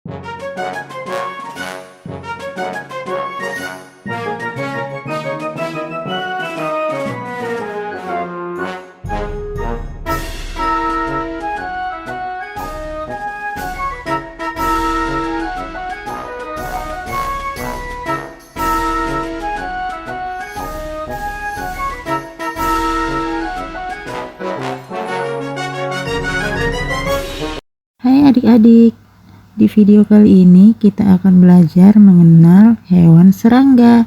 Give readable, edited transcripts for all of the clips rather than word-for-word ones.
Hai adik-adik, di video kali ini kita akan belajar mengenal hewan serangga.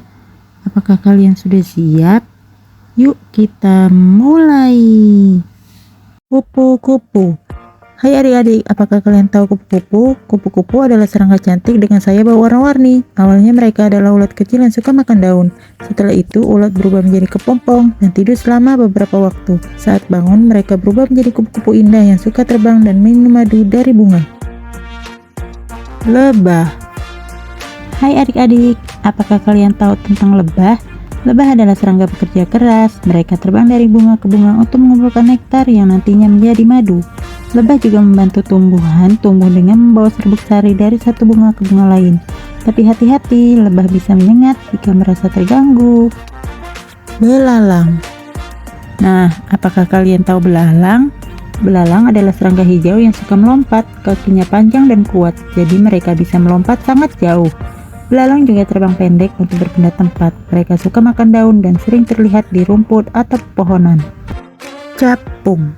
Apakah kalian sudah siap? Yuk kita mulai. Kupu-kupu. Hai adik-adik, apakah kalian tahu kupu-kupu? Kupu-kupu adalah serangga cantik dengan sayap berwarna-warni. Awalnya mereka adalah ulat kecil yang suka makan daun. Setelah itu ulat berubah menjadi kepompong dan tidur selama beberapa waktu. Saat bangun mereka berubah menjadi kupu-kupu indah yang suka terbang dan minum madu dari bunga. Lebah. Hai adik-adik, apakah kalian tahu tentang lebah? Lebah adalah serangga pekerja keras. Mereka terbang dari bunga ke bunga untuk mengumpulkan nektar yang nantinya menjadi madu. Lebah juga membantu tumbuhan tumbuh dengan membawa serbuk sari dari satu bunga ke bunga lain. Tapi hati-hati, lebah bisa menyengat jika merasa terganggu. Belalang. Nah, apakah kalian tahu belalang? Belalang adalah serangga hijau yang suka melompat. Kakinya panjang dan kuat, jadi mereka bisa melompat sangat jauh. Belalang juga terbang pendek untuk berpindah tempat. Mereka suka makan daun dan sering terlihat di rumput atau pepohonan. Capung.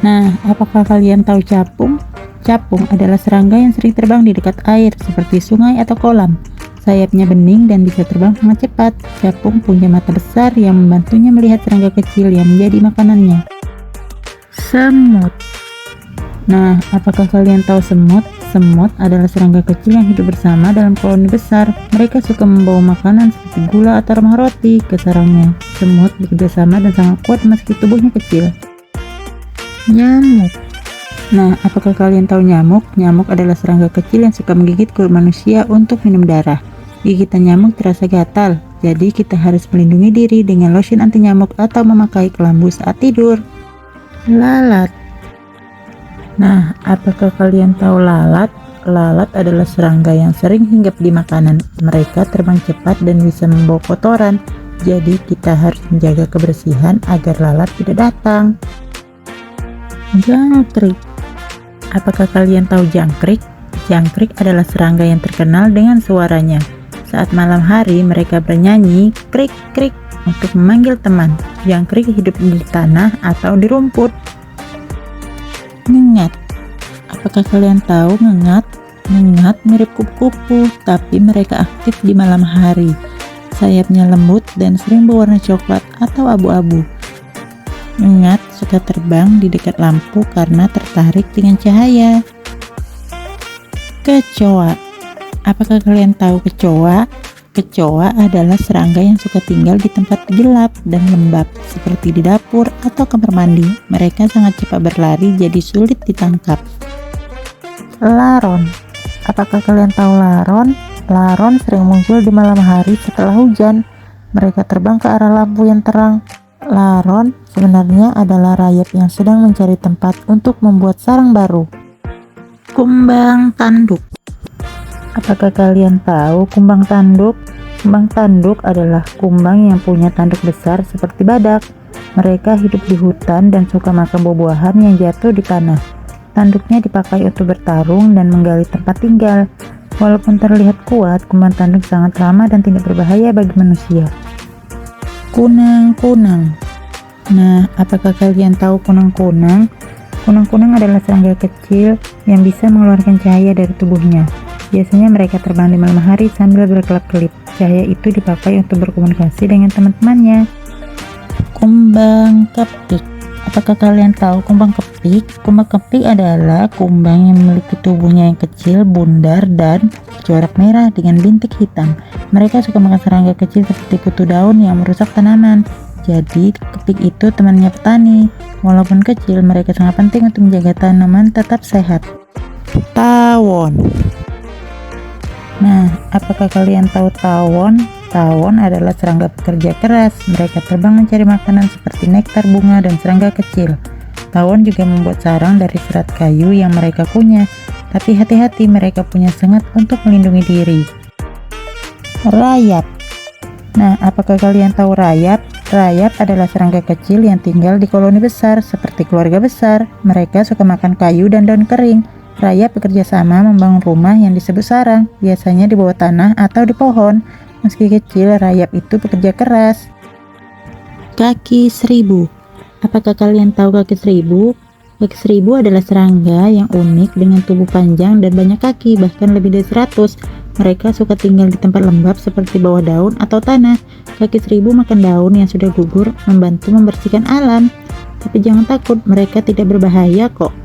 Nah, apakah kalian tahu capung? Capung adalah serangga yang sering terbang di dekat air seperti sungai atau kolam. Sayapnya bening dan bisa terbang sangat cepat. Capung punya mata besar yang membantunya melihat serangga kecil yang menjadi makanannya. Semut. Nah, apakah kalian tahu semut? Semut adalah serangga kecil yang hidup bersama dalam koloni besar. Mereka suka membawa makanan seperti gula atau remah roti ke sarangnya. Semut bekerja sama dan sangat kuat meski tubuhnya kecil. Nyamuk. Nah, apakah kalian tahu nyamuk? Nyamuk adalah serangga kecil yang suka menggigit kulit manusia untuk minum darah. Gigitan nyamuk terasa gatal, jadi kita harus melindungi diri dengan lotion anti nyamuk atau memakai kelambu saat tidur. Lalat. Nah, apakah kalian tahu lalat? Lalat adalah serangga yang sering hinggap di makanan. Mereka terbang cepat dan bisa membawa kotoran, jadi kita harus menjaga kebersihan agar lalat tidak datang. Jangkrik. Apakah kalian tahu jangkrik? Jangkrik adalah serangga yang terkenal dengan suaranya. Saat malam hari mereka bernyanyi krik-krik untuk memanggil teman. Jangkrik hidup di tanah atau di rumput. Ngengat. Apakah kalian tahu ngengat? Ngengat mirip kupu-kupu, tapi mereka aktif di malam hari. Sayapnya lembut dan sering berwarna coklat atau abu-abu. Ngengat suka terbang di dekat lampu karena tertarik dengan cahaya. Kecoa. Apakah kalian tahu kecoa? Kecoa adalah serangga yang suka tinggal di tempat gelap dan lembab, seperti di dapur atau kamar mandi. Mereka sangat cepat berlari, jadi sulit ditangkap. Laron. Apakah kalian tahu laron? Laron sering muncul di malam hari setelah hujan. Mereka terbang ke arah lampu yang terang. Laron sebenarnya adalah rayap yang sedang mencari tempat untuk membuat sarang baru. Kumbang tanduk. Apakah kalian tahu kumbang tanduk? Kumbang tanduk adalah kumbang yang punya tanduk besar seperti badak. Mereka hidup di hutan dan suka makan buah-buahan yang jatuh di tanah. Tanduknya dipakai untuk bertarung dan menggali tempat tinggal. Walaupun terlihat kuat, kumbang tanduk sangat ramah dan tidak berbahaya bagi manusia. Kunang-kunang. Nah, apakah kalian tahu kunang-kunang? Kunang-kunang adalah serangga kecil yang bisa mengeluarkan cahaya dari tubuhnya. Biasanya mereka terbang di malam hari sambil berkelap-kelip. Cahaya itu dipakai untuk berkomunikasi dengan teman-temannya. Kumbang kepik. Apakah kalian tahu kumbang kepik? Kumbang kepik adalah kumbang yang memiliki tubuhnya yang kecil, bundar, dan corak merah dengan bintik hitam. Mereka suka makan serangga kecil seperti kutu daun yang merusak tanaman. Jadi, kepik itu temannya petani. Walaupun kecil, mereka sangat penting untuk menjaga tanaman tetap sehat. Tawon. Nah, apakah kalian tahu tawon? Tawon adalah serangga pekerja keras. Mereka terbang mencari makanan seperti nektar bunga dan serangga kecil. Tawon juga membuat sarang dari serat kayu yang mereka punya. Tapi hati-hati, mereka punya sengat untuk melindungi diri. Rayap. Nah, apakah kalian tahu rayap? Rayap adalah serangga kecil yang tinggal di koloni besar, seperti keluarga besar. Mereka suka makan kayu dan daun kering. Rayap bekerja sama membangun rumah yang disebut sarang, biasanya di bawah tanah atau di pohon. Meski kecil, rayap itu bekerja keras. Kaki seribu. Apakah kalian tahu kaki seribu? Kaki seribu adalah serangga yang unik dengan tubuh panjang dan banyak kaki, bahkan lebih dari 100. Mereka suka tinggal di tempat lembab seperti bawah daun atau tanah. Kaki seribu makan daun yang sudah gugur, membantu membersihkan alam. Tapi jangan takut, mereka tidak berbahaya kok.